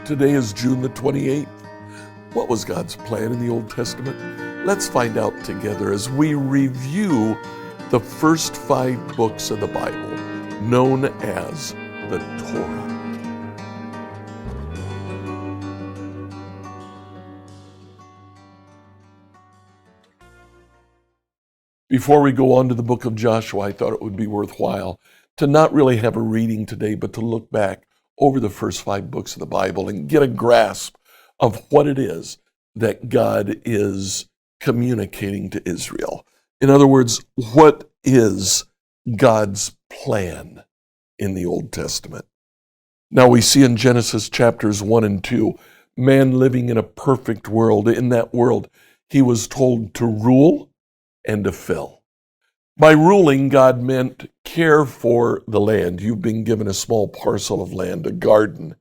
Today is June the 28th. What was God's plan in the Old Testament? Let's find out together as we review the first 5 books of the Bible, known as the Torah. Before we go on to the book of Joshua, I thought it would be worthwhile to not really have a reading today, but to look back over the first 5 books of the Bible and get a grasp of what it is that God is communicating to Israel. In other words, what is God's plan in the Old Testament? Now we see in Genesis chapters 1 and 2, man living in a perfect world. In that world, he was told to rule and to fill. By ruling, God meant care for the land. You've been given a small parcel of land, a garden.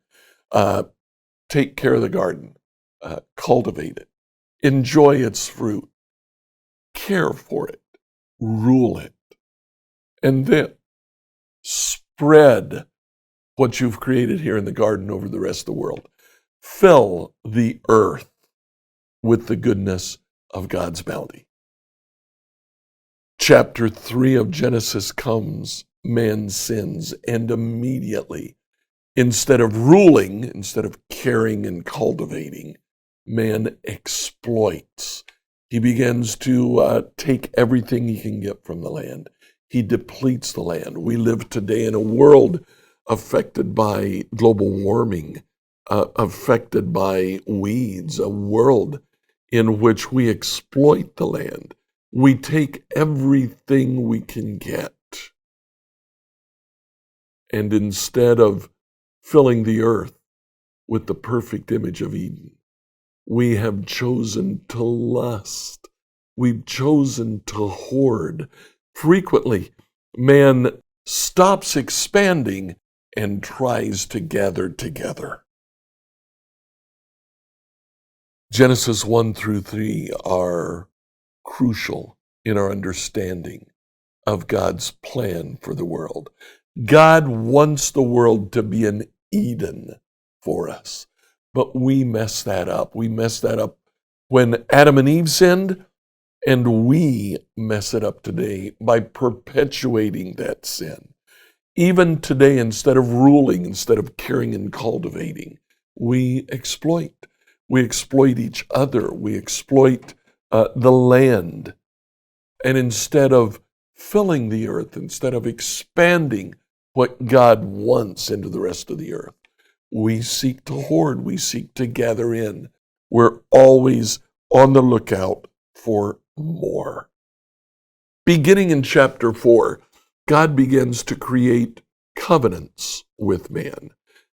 Take care of the garden. Cultivate it. Enjoy its fruit. Care for it. Rule it. And then spread what you've created here in the garden over the rest of the world. Fill the earth with the goodness of God's bounty. Chapter 3 of Genesis comes, man sins, and immediately, instead of ruling, instead of caring and cultivating, man exploits. He begins to take everything he can get from the land. He depletes the land. We live today in a world affected by global warming, affected by weeds, a world in which we exploit the land. We take everything we can get. And instead of filling the earth with the perfect image of Eden, we have chosen to lust. We've chosen to hoard. Frequently, man stops expanding and tries to gather together. Genesis 1 through 3 are crucial in our understanding of God's plan for the world. God wants the world to be an Eden for us, but we mess that up. We mess that up when Adam and Eve sinned, and we mess it up today by perpetuating that sin. Even today, instead of ruling, instead of caring and cultivating, we exploit. We exploit each other. We exploit the land. And instead of filling the earth, instead of expanding what God wants into the rest of the earth, we seek to hoard, we seek to gather in. We're always on the lookout for more. Beginning in chapter 4, God begins to create covenants with man.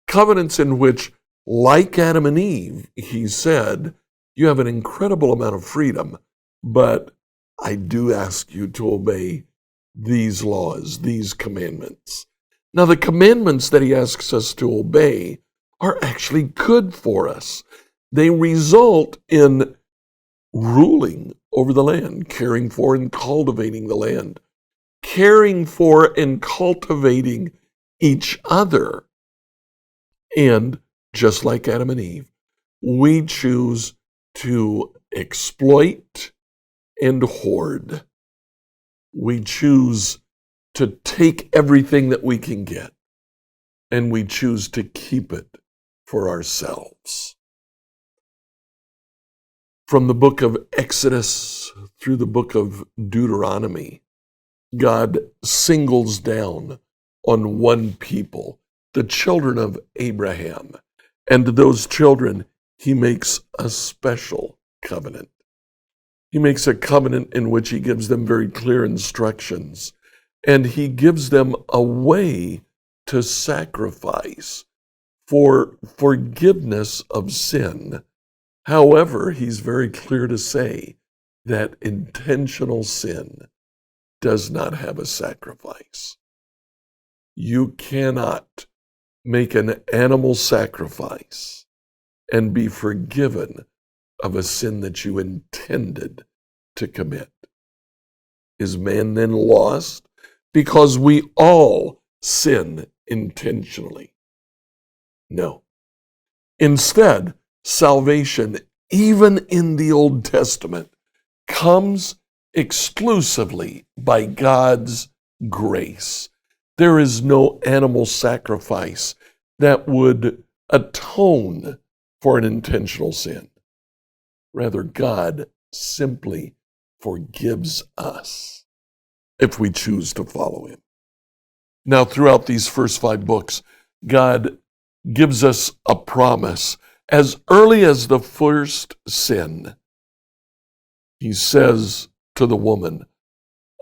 Covenants in which, like Adam and Eve, he said, you have an incredible amount of freedom, but I do ask you to obey these laws, these commandments. Now, the commandments that he asks us to obey are actually good for us. They result in ruling over the land, caring for and cultivating the land, caring for and cultivating each other. And just like Adam and Eve, we choose to exploit and hoard. We choose to take everything that we can get, and we choose to keep it for ourselves. From the book of Exodus through the book of Deuteronomy, God singles down on one people, the children of Abraham, and to those children, he makes a special covenant. He makes a covenant in which he gives them very clear instructions, and he gives them a way to sacrifice for forgiveness of sin. However, he's very clear to say that intentional sin does not have a sacrifice. You cannot make an animal sacrifice and be forgiven of a sin that you intended to commit. Is man then lost? Because we all sin intentionally. No. Instead, salvation, even in the Old Testament, comes exclusively by God's grace. There is no animal sacrifice that would atone for an intentional sin. Rather, God simply forgives us if we choose to follow him. Now, throughout these first 5 books, God gives us a promise. As early as the first sin, he says to the woman,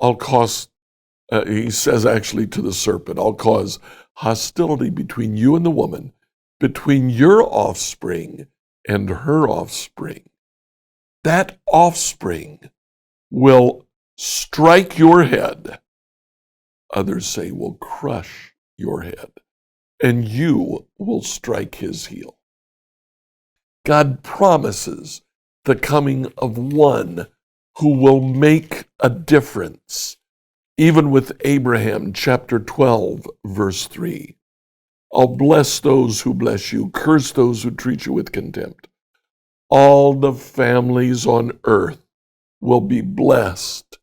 he says actually to the serpent, I'll cause hostility between you and the woman, between your offspring and her offspring. That offspring will strike your head. Others say will crush your head, and you will strike his heel. God promises the coming of one who will make a difference. Even with Abraham, chapter 12, verse 3. I'll bless those who bless you, curse those who treat you with contempt. All the families on earth will be blessed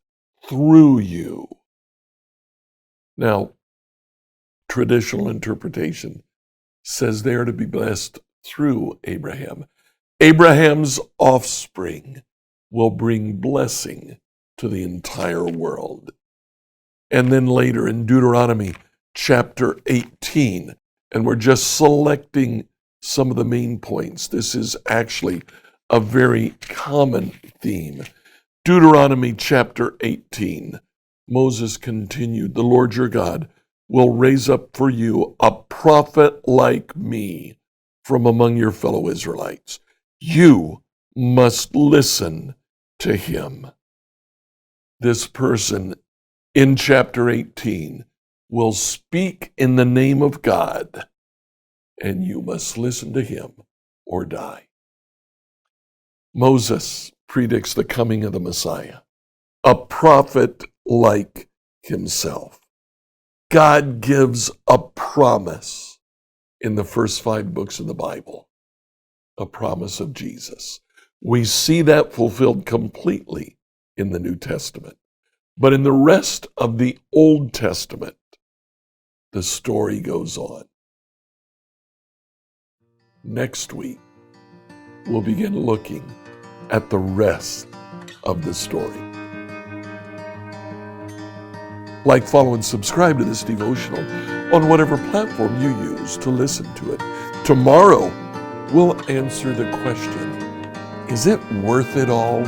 through you. Now, traditional interpretation says they are to be blessed through Abraham. Abraham's offspring will bring blessing to the entire world. And then later in Deuteronomy chapter 18, and we're just selecting some of the main points. This is actually a very common theme. Deuteronomy chapter 18, Moses continued, the Lord your God will raise up for you a prophet like me from among your fellow Israelites. You must listen to him. This person in chapter 18 will speak in the name of God, and you must listen to him or die. Moses predicts the coming of the Messiah, a prophet like himself. God gives a promise in the first 5 books of the Bible, a promise of Jesus. We see that fulfilled completely in the New Testament. But in the rest of the Old Testament, the story goes on. Next week, we'll begin looking at the rest of the story. Like, follow, and subscribe to this devotional on whatever platform you use to listen to it. Tomorrow, we'll answer the question, is it worth it all?